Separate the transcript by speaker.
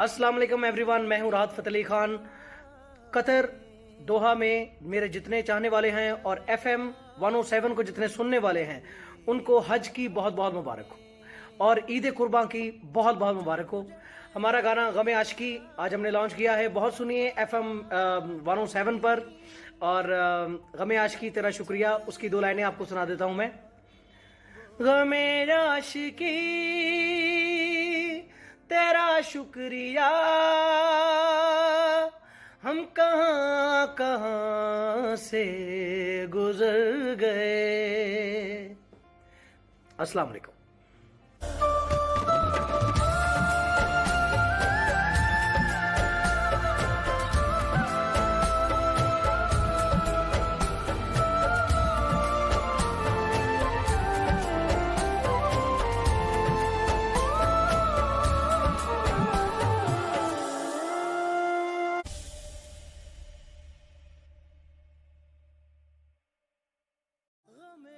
Speaker 1: अस्सलाम वालेकुम एवरीवन, मैं हूं राहत फ़तेह अली खान। कतर दोहा में मेरे जितने चाहने वाले हैं और FM 107 को जितने सुनने वाले हैं उनको हज की बहुत बहुत मुबारक हो और ईद कुर्बान की बहुत बहुत मुबारक हो। हमारा गाना गम आशिकी आज हमने लॉन्च किया है, बहुत सुनिए FM 107 पर। और गम आशिकी तेरा शुक्रिया, उसकी दो लाइनें आपको सुना देता हूं मैं। गम आशिकी तेरा शुक्रिया, हम कहां कहां से गुजर गए। अस्सलाम वालेकुम।